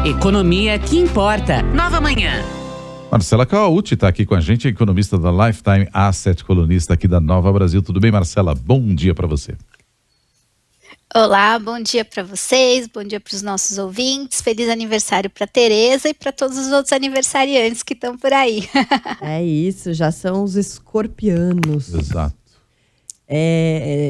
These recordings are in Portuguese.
Economia que importa. Nova Manhã. Marcela Cauti está aqui com a gente, economista da Lifetime Asset, colunista aqui da Nova Brasil. Tudo bem, Marcela? Bom dia para você. Olá, bom dia para vocês, bom dia para os nossos ouvintes, feliz aniversário para Tereza e para todos os outros aniversariantes que estão por aí. É isso, já são os escorpianos. Exato.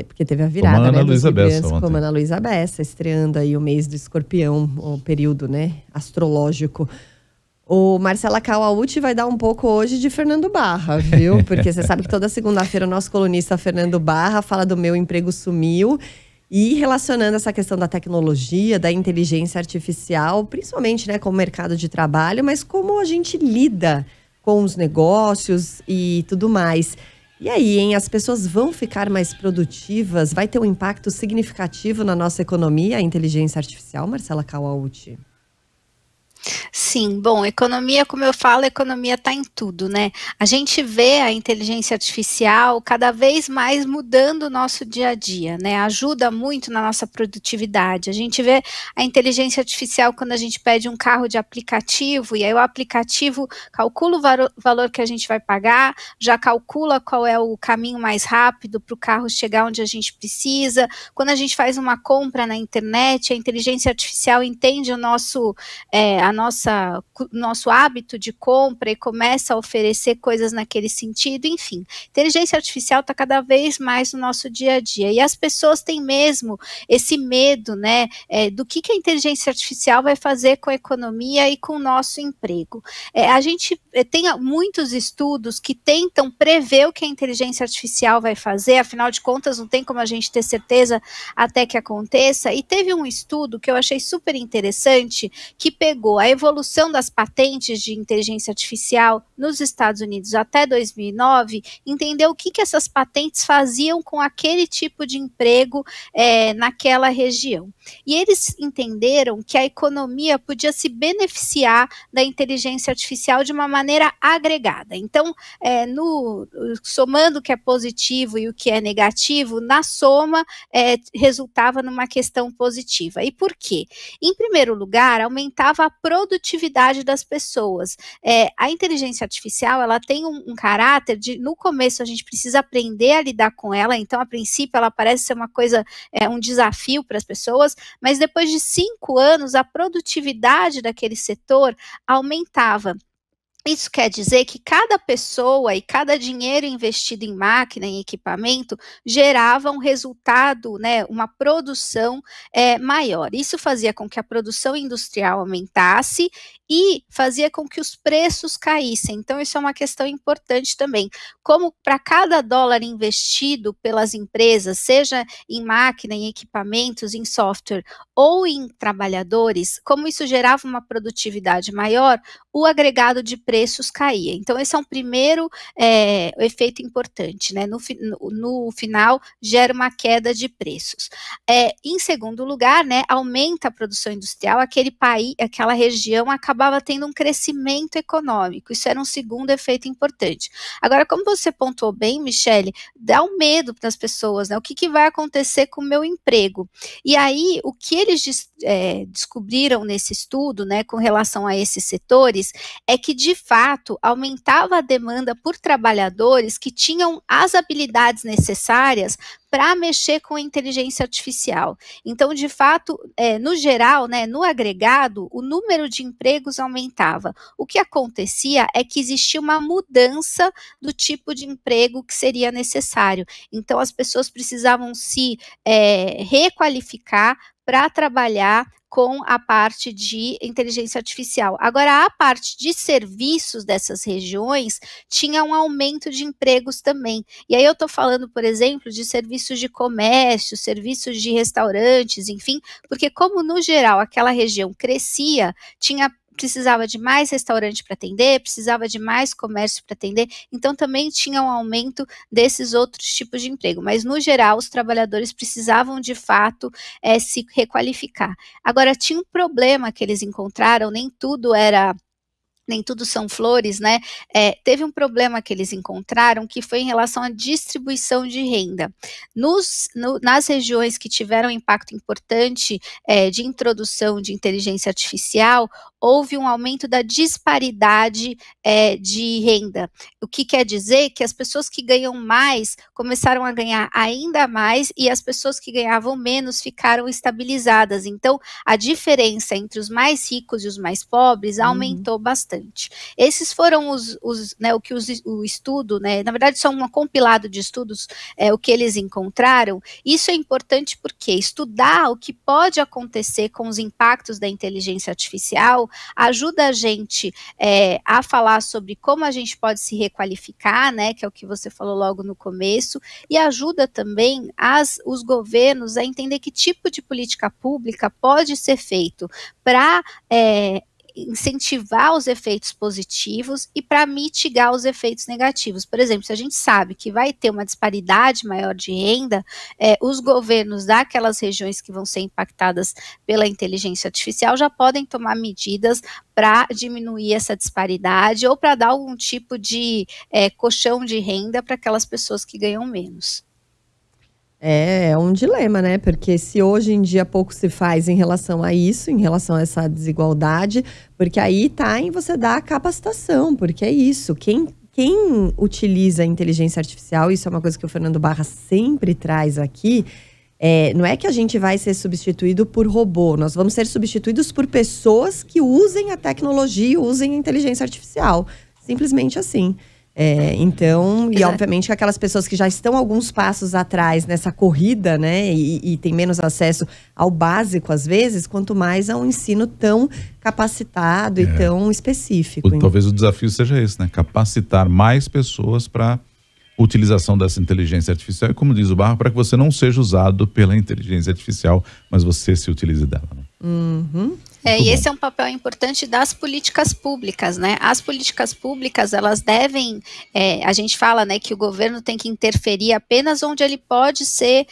Porque teve a virada, como a Ana né, Luísa dos Bessa como ontem. a Ana Luísa Bessa, estreando aí o mês do escorpião, o período, né, astrológico. O Marcela Cauti vai dar um pouco hoje de Fernando Barra, viu? Porque você sabe que toda segunda-feira o nosso colunista Fernando Barra fala do Meu Emprego Sumiu. E relacionando essa questão da tecnologia, da inteligência artificial, principalmente, né, com o mercado de trabalho, mas como a gente lida com os negócios e tudo mais. E aí, hein, as pessoas vão ficar mais produtivas? Vai ter um impacto significativo na nossa economia, a inteligência artificial, Marcela Cauti? Sim, bom, economia, como eu falo, economia está em tudo, né? A gente vê a inteligência artificial cada vez mais mudando o nosso dia a dia, né? Ajuda muito na nossa produtividade. A gente vê a inteligência artificial quando a gente pede um carro de aplicativo, e aí o aplicativo calcula o valor que a gente vai pagar, já calcula qual é o caminho mais rápido para o carro chegar onde a gente precisa. Quando a gente faz uma compra na internet, a inteligência artificial entende o nosso hábito de compra e começa a oferecer coisas naquele sentido, enfim. Inteligência artificial está cada vez mais no nosso dia a dia, e as pessoas têm mesmo esse medo, né, do que a inteligência artificial vai fazer com a economia e com o nosso emprego. A gente tem muitos estudos que tentam prever o que a inteligência artificial vai fazer, afinal de contas não tem como a gente ter certeza até que aconteça, e teve um estudo que eu achei super interessante, que pegou a evolução das patentes de inteligência artificial nos Estados Unidos até 2009, entendeu o que essas patentes faziam com aquele tipo de emprego naquela região. E eles entenderam que a economia podia se beneficiar da inteligência artificial de uma maneira agregada. Então, somando o que é positivo e o que é negativo, na soma resultava numa questão positiva. E por quê? Em primeiro lugar, aumentava a produtividade das pessoas. A inteligência artificial, ela tem um caráter de, no começo a gente precisa aprender a lidar com ela, então a princípio ela parece ser uma coisa, um desafio para as pessoas, mas depois de 5 anos a produtividade daquele setor aumentava. Isso quer dizer que cada pessoa e cada dinheiro investido em máquina, em equipamento, gerava um resultado, né, uma produção maior. Isso fazia com que a produção industrial aumentasse e fazia com que os preços caíssem. Então, isso é uma questão importante também. Como para cada dólar investido pelas empresas, seja em máquina, em equipamentos, em software ou em trabalhadores, como isso gerava uma produtividade maior, o agregado de preços caía. Então, esse é um primeiro efeito importante, né? No final, gera uma queda de preços. Em segundo lugar, né, aumenta a produção industrial, aquela região acabava tendo um crescimento econômico. Isso era um segundo efeito importante. Agora, como você pontuou bem, Michele, dá um medo para as pessoas, né? O que vai acontecer com o meu emprego? E aí, o que eles descobriram nesse estudo, né, com relação a esses setores, é que, de fato, aumentava a demanda por trabalhadores que tinham as habilidades necessárias para mexer com a inteligência artificial. Então, de fato, no geral, né, no agregado, o número de empregos aumentava. O que acontecia é que existia uma mudança do tipo de emprego que seria necessário. Então, as pessoas precisavam se requalificar para trabalhar com a parte de inteligência artificial. Agora, a parte de serviços dessas regiões tinha um aumento de empregos também. E aí eu estou falando, por exemplo, de serviços de comércio, serviços de restaurantes, enfim, porque como no geral aquela região crescia, precisava de mais restaurante para atender, precisava de mais comércio para atender, então também tinha um aumento desses outros tipos de emprego, mas no geral os trabalhadores precisavam de fato se requalificar. Agora tinha um problema que eles encontraram, nem tudo era nem tudo são flores, né? Teve um problema que eles encontraram que foi em relação à distribuição de renda. Nas regiões que tiveram impacto importante de introdução de inteligência artificial, houve um aumento da disparidade de renda. O que quer dizer que as pessoas que ganham mais começaram a ganhar ainda mais e as pessoas que ganhavam menos ficaram estabilizadas. Então, a diferença entre os mais ricos e os mais pobres aumentou bastante. Esses foram o estudo, né, na verdade são um compilado de estudos, o que eles encontraram. Isso é importante porque estudar o que pode acontecer com os impactos da inteligência artificial ajuda a gente a falar sobre como a gente pode se requalificar, né, que é o que você falou logo no começo, e ajuda também os governos a entender que tipo de política pública pode ser feito para incentivar os efeitos positivos e para mitigar os efeitos negativos. Por exemplo, se a gente sabe que vai ter uma disparidade maior de renda, os governos daquelas regiões que vão ser impactadas pela inteligência artificial já podem tomar medidas para diminuir essa disparidade ou para dar algum tipo de colchão de renda para aquelas pessoas que ganham menos. É um dilema, né? Porque se hoje em dia pouco se faz em relação a isso, em relação a essa desigualdade, porque aí tá em você dar a capacitação, porque é isso. Quem utiliza a inteligência artificial, isso é uma coisa que o Fernando Barra sempre traz aqui, não é que a gente vai ser substituído por robô, nós vamos ser substituídos por pessoas que usem a tecnologia, usem a inteligência artificial. Simplesmente assim. Então, e obviamente que aquelas pessoas que já estão alguns passos atrás nessa corrida, né, e tem menos acesso ao básico às vezes, quanto mais a um ensino tão capacitado e tão específico. Talvez o desafio seja esse, né, capacitar mais pessoas para utilização dessa inteligência artificial e, como diz o Barra, para que você não seja usado pela inteligência artificial, mas você se utilize dela, né? E esse é um papel importante das políticas públicas, né? As políticas públicas, elas devem, a gente fala, né, que o governo tem que interferir apenas onde ele pode ser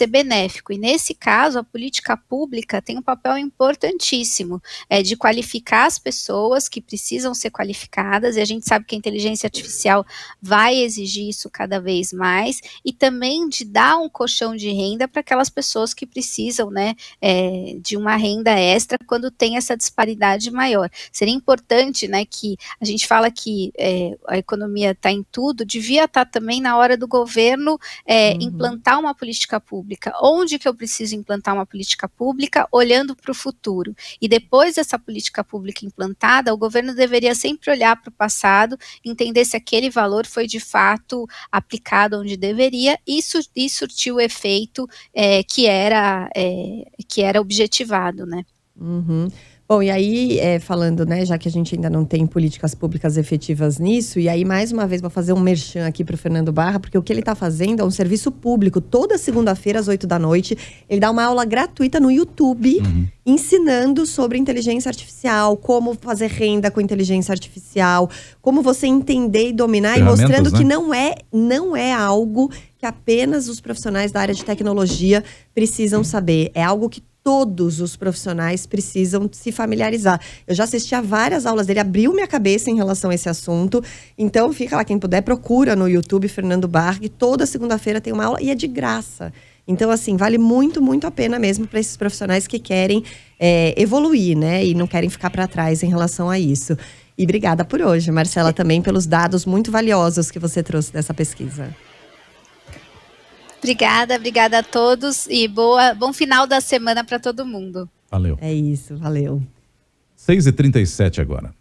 benéfico, e nesse caso a política pública tem um papel importantíssimo, de qualificar as pessoas que precisam ser qualificadas, e a gente sabe que a inteligência artificial vai exigir isso cada vez mais, e também de dar um colchão de renda para aquelas pessoas que precisam, né, de uma renda extra quando tem essa disparidade maior. Seria importante, né, que a gente fala que a economia está em tudo, devia estar também na hora do governo implantar uma política pública. Onde que eu preciso implantar uma política pública? Olhando para o futuro. E depois dessa política pública implantada, o governo deveria sempre olhar para o passado, entender se aquele valor foi de fato aplicado onde deveria e surtir o efeito que era objetivado, né? Bom, e aí, falando, né, já que a gente ainda não tem políticas públicas efetivas nisso, e aí, mais uma vez, vou fazer um merchan aqui para o Fernando Barra, porque o que ele está fazendo é um serviço público. Toda segunda-feira, às 20h, ele dá uma aula gratuita no YouTube, ensinando sobre inteligência artificial, como fazer renda com inteligência artificial, como você entender e dominar, e mostrando, né, que não é algo que apenas os profissionais da área de tecnologia precisam saber. É algo que todos os profissionais precisam se familiarizar. Eu já assisti a várias aulas dele, abriu minha cabeça em relação a esse assunto. Então, fica lá, quem puder, procura no YouTube Fernando Barra, que toda segunda-feira tem uma aula e é de graça. Então, assim, vale muito, muito a pena mesmo para esses profissionais que querem evoluir, né? E não querem ficar para trás em relação a isso. E obrigada por hoje, Marcela, também pelos dados muito valiosos que você trouxe dessa pesquisa. Obrigada a todos e bom final da semana para todo mundo. Valeu. É isso, valeu. 6h37 agora.